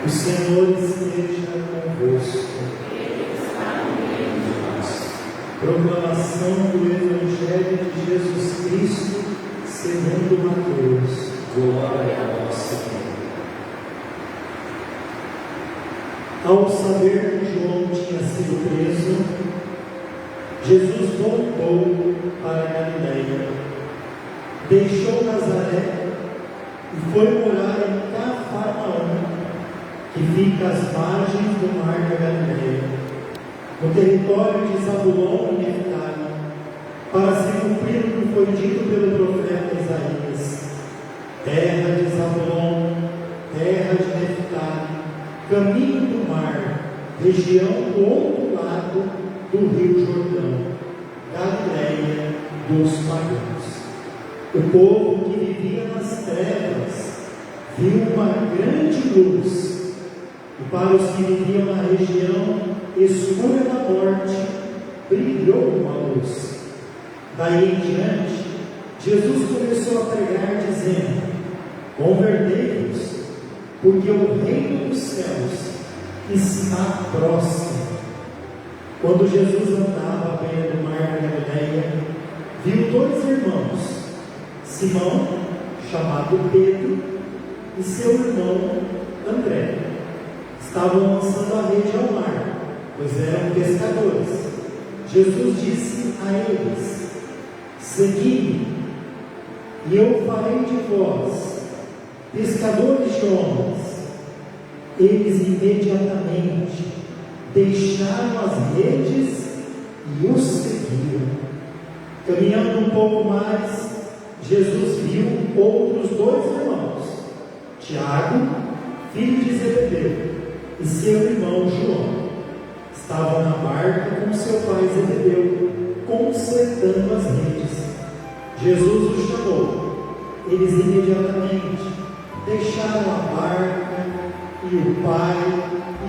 O Senhor esteja convosco. Proclamação do Evangelho de Jesus Cristo segundo Mateus. Glória a vós, Senhor. Ao saber que João tinha sido preso, Jesus voltou para a Galileia, deixou Nazaré e foi morar em Cafarnaum, que fica às margens do mar da Galileia, no território de Zabulon e Neftali, para se cumprir o que foi dito pelo profeta Isaías: terra de Zabulon, terra de Neftali, caminho do mar, região do outro lado do rio Jordão, Galileia dos pagãos. O povo que vivia nas trevas viu uma grande luz, e para os que viviam na região escura da morte brilhou uma luz. Daí em diante, Jesus começou a pregar, dizendo: convertei-vos, porque o reino dos céus está próximo. Quando Jesus andava à beira do mar da Galileia, viu dois irmãos, Simão, chamado Pedro, e seu irmão André. Estavam lançando a rede ao mar, pois eram pescadores. Jesus disse a eles: segui-me, e eu farei de vós pescadores de homens. Eles imediatamente deixaram as redes e os seguiram. Caminhando um pouco mais, Jesus viu outros dois irmãos, Tiago, filho de Zebedeu, e seu irmão João. Estavam na barca com seu pai Zebedeu, consertando as redes. Jesus os chamou. Eles imediatamente deixaram a barca e o pai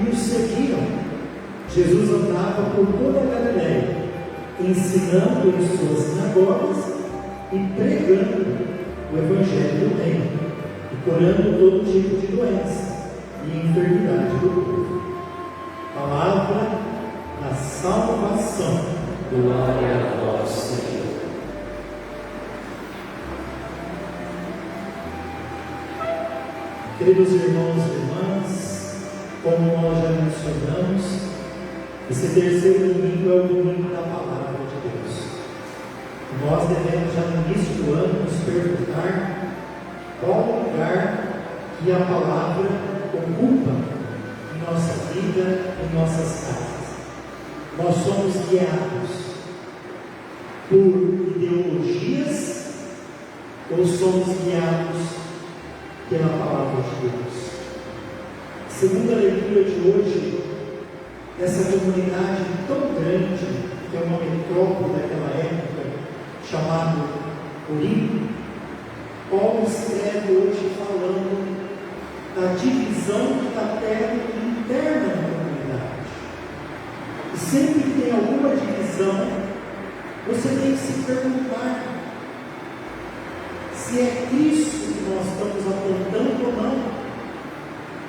e o seguiram. Jesus andava por toda a Galileia, ensinando em suas sinagogas e pregando o Evangelho do Reino, e curando todo tipo de doença e enfermidade do povo. Palavra da salvação. Glória a vós, Senhor. Queridos irmãos e irmãs, como nós já mencionamos, esse terceiro domingo é o domingo da palavra de Deus. Nós devemos já no início do ano nos perguntar qual lugar que a palavra ocupa em nossa vida, em nossas casas. Nós somos guiados por ideologias ou somos guiados pela palavra de Deus? Segundo a leitura de hoje, essa comunidade tão grande, que é uma metrópole daquela época, chamada Corinto, Paulo escreve hoje falando da divisão que está tendo interna na comunidade. E sempre que tem alguma divisão, você tem que se perguntar se é Cristo que nós estamos apontando ou não.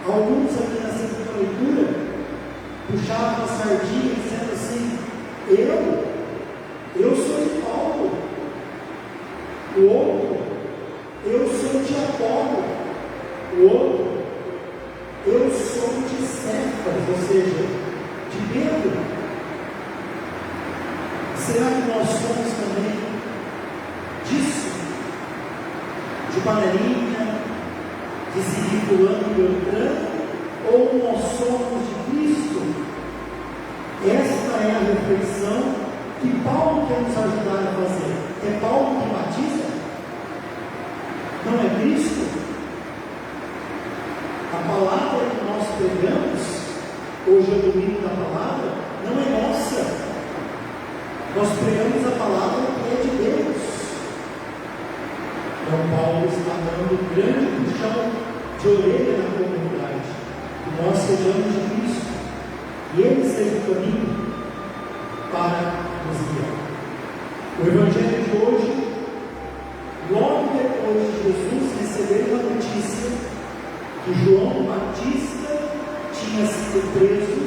Alguns aqui na segunda leitura puxavam a sardinha dizendo assim: eu sou de Paulo. O outro: eu sou de Apolo. O outro: eu sou de Cefas, ou seja, de Pedro. Será que nós somos também disso? De panelinha, de seguir fulano e beltrano, ou nós somos de Cristo? Esta é a reflexão que Paulo quer nos ajudar a fazer. É Paulo que batiza? Não é Cristo? A palavra que nós pregamos, hoje é o domingo da palavra, não é nossa. Nós pregamos a palavra que é de Deus. Então Paulo está dando um grande puxão de orelha na comunidade, que nós sejamos de Cristo, e Ele seja o caminho para nos guiar. O Evangelho de hoje, logo depois de Jesus receber a notícia que João Batista sido preso,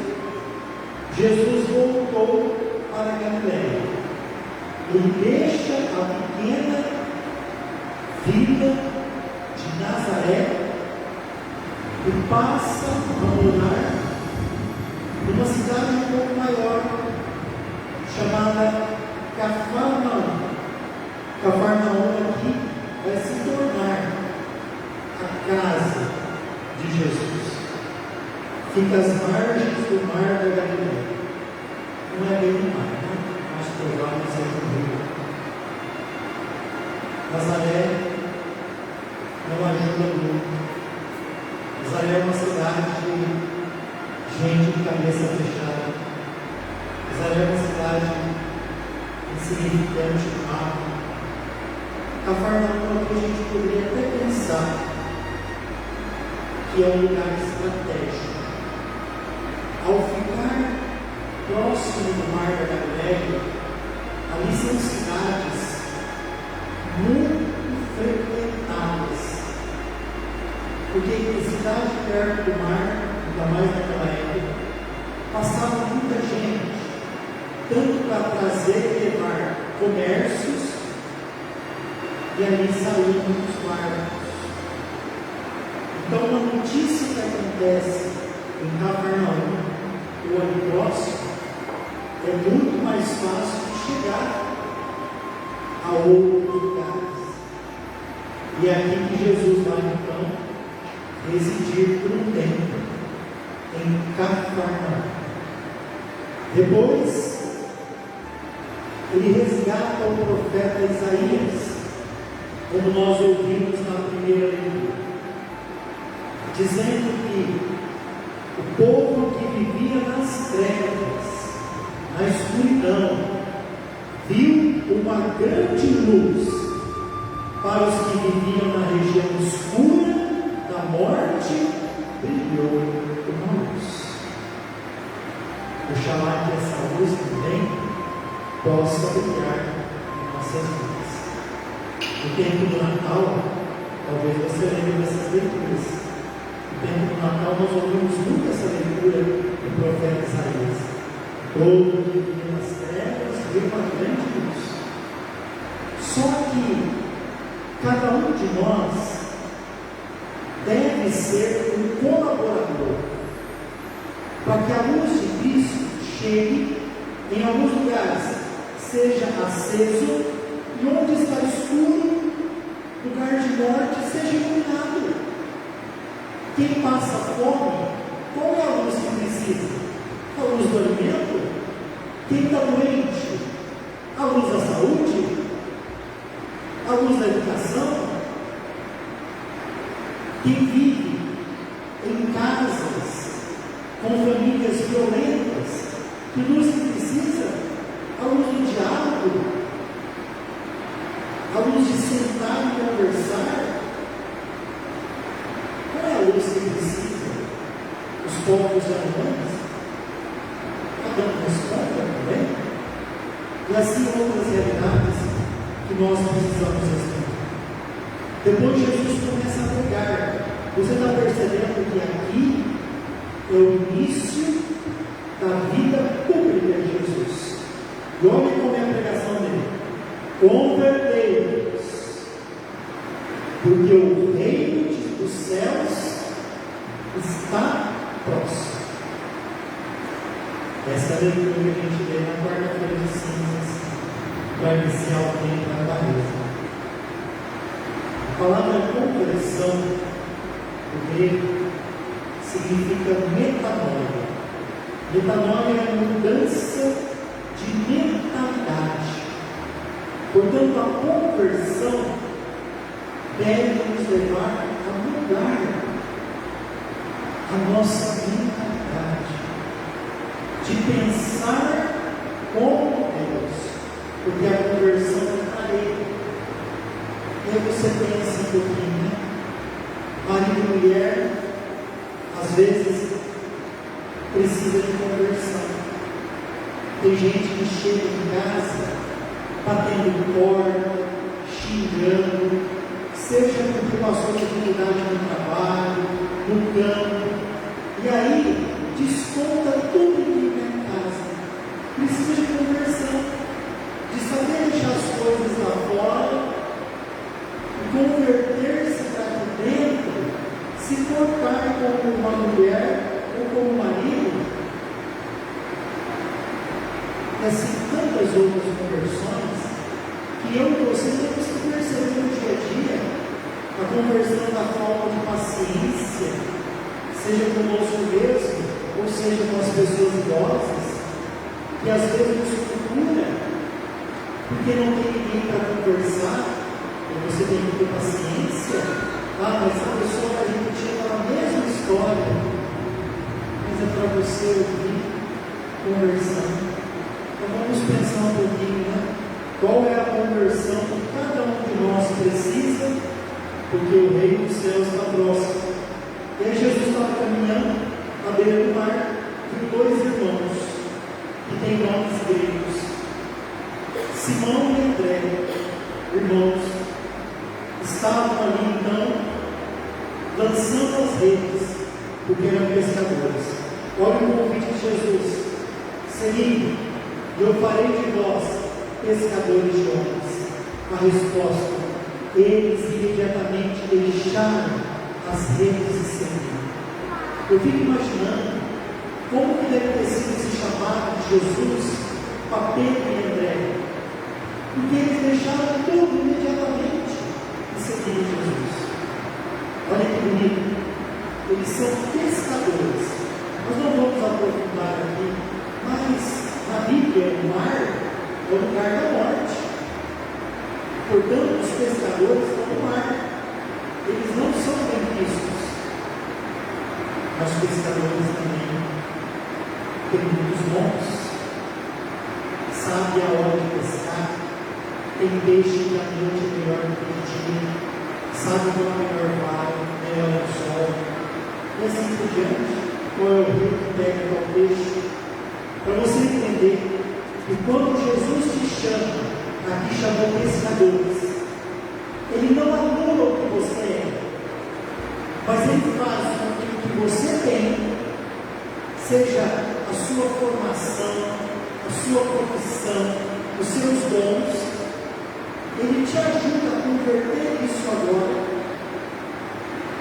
Jesus voltou para Galiléia. Ele deixa a pequena vila de Nazaré e passa a morar numa cidade um pouco maior, chamada Cafarnaum. Cafarnaum aqui vai se tornar a casa de Jesus. Fica às margens do mar da Galileia. Não é bem no mar, né? Mais provável seja no rio. Nazaré não ajuda muito. Nazaré é uma cidade de gente de cabeça fechada. Nazaré é uma cidade insignificante, rápida. Cafarnaum, que a gente poderia até pensar que é um lugar estratégico. Ao ficar próximo do mar da Galileia, ali são cidades muito frequentadas, porque cidade perto do mar, ainda mais naquela época, passava muita gente, tanto para trazer e levar comércios, e ali saíam muitos barcos. Então, uma notícia que acontece em Cafarnaum, ou ali próximo, é muito mais fácil de chegar a outros lugares. E é aqui que Jesus vai, então, residir por um tempo em Cafarnaum. Depois, ele resgata o profeta Isaías, como nós ouvimos na primeira leitura, dizendo que o povo que vivia nas trevas, na escuridão, viu uma grande luz. Para os que viviam na região escura da morte, brilhou uma luz. Oxalá que essa luz também possa brilhar em nossas vidas. No tempo do Natal, talvez você lembre dessas leituras. No tempo do Natal nós ouvimos muito essa leitura do profeta Isaías. Todo que vivia nas trevas viu uma grande luz. Só que cada um de nós deve ser um colaborador para que a luz de Cristo chegue em alguns lugares, seja aceso, e onde está escuro, lugar de morte, seja iluminado. Quem passa fome, qual é a luz que precisa? A luz do alimento? Quem está doente? A luz da saúde? A luz da educação? Quem vive em casas com famílias violentas, que luz que precisa? A luz do diálogo? A luz de sentar e conversar? Qual é a luz que precisa? Os povos alemães? Cada um responda também? E assim outras realidades que nós precisamos responder. Depois Jesus começa a pregar. Você está percebendo que aqui é o início da vida pública de Jesus. E olha como é a pregação dele. Convertei-vos, porque o reino dos céus está próximo. Essa é a leitura que a gente vê na quarta-feira de cinzas, para iniciar o tempo da quaresma. A palavra conversão, no grego, significa metanoia. Metanoia é a mudança de mentalidade. Portanto, a conversão deve nos levar a mudar a nossa mentalidade, de pensar como Deus, porque a conversão é para Ele. E aí você pensa um pouquinho, né? Marido e mulher, às vezes, precisa de conversão. Tem gente que chega em casa batendo porta, xingando, seja porque passou dificuldade no trabalho, no campo, e aí seja conosco mesmo, ou seja com as pessoas idosas, que às vezes nos procura, porque não tem ninguém para conversar, e você tem que ter paciência. Ah, mas a pessoa está repetindo a mesma história, mas é para você ouvir, conversar. Então vamos pensar um pouquinho, né? Qual é a conversão que cada um de nós precisa, porque o reino dos céus está próximo. E aí Jesus estava caminhando à beira do mar, com dois irmãos, que têm nomes gregos, Simão e André, irmãos, estavam ali então, lançando as redes, porque eram pescadores. Olha o convite de Jesus: seguindo, eu farei de vós pescadores de homens. A resposta: eles imediatamente deixaram as redes e seguiram. Eu fico imaginando como que deve ter sido esse chamado de Jesus para Pedro e André, porque eles deixaram tudo imediatamente e seguiram Jesus. Olha que bonito, eles são pescadores. Nós não vamos aprofundar aqui, mas na Bíblia o mar é o lugar da morte. Portanto, os pescadores estão no mar, eles não são bem vistos. Mas os pescadores também têm muitos dons, sabe a hora de pescar, tem peixe que a noite é melhor do que o dia, sabe qual é a melhor vara, melhor do sol, e assim por diante. Qual é o rio que pega qual peixe? Para você entender que quando Jesus te chama, aqui chamou pescadores, ele não anula o que você é, mas ele faz com que o que você tem seja a sua formação, a sua profissão, os seus dons. Ele te ajuda a converter isso agora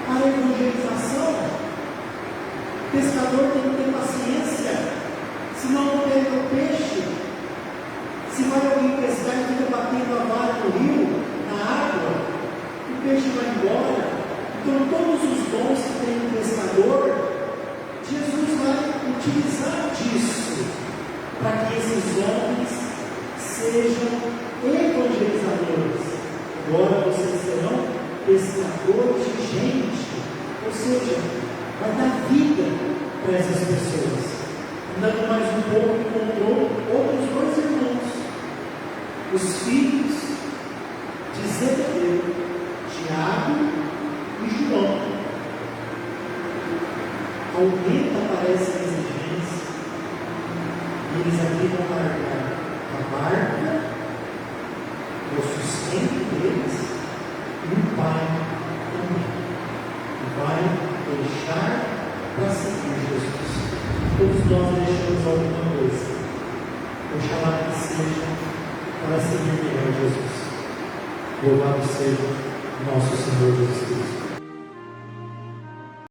para a evangelização. O pescador tem que ter paciência, senão não pega o peixe. Se vai alguém pescar e fica batendo a vara no rio, na água, o peixe vai embora. Então todos os dons que tem o pescador, Jesus vai utilizar disso para que esses homens sejam evangelizadores. Agora vocês serão pescadores de gente, ou seja, vai dar vida para essas pessoas. Andando mais um pouco, encontrou outros dois irmãos, os filhos de Zebedeu, Tiago e João. Aumenta, parece, a exigência, e eles aqui vão largar a barca, o sustento deles, e o pai também, e vai deixar para seguir Jesus. Todos nós deixamos alguma coisa, oxalá que seja para seguir melhor Jesus. Louvado seja nosso Senhor Jesus Cristo.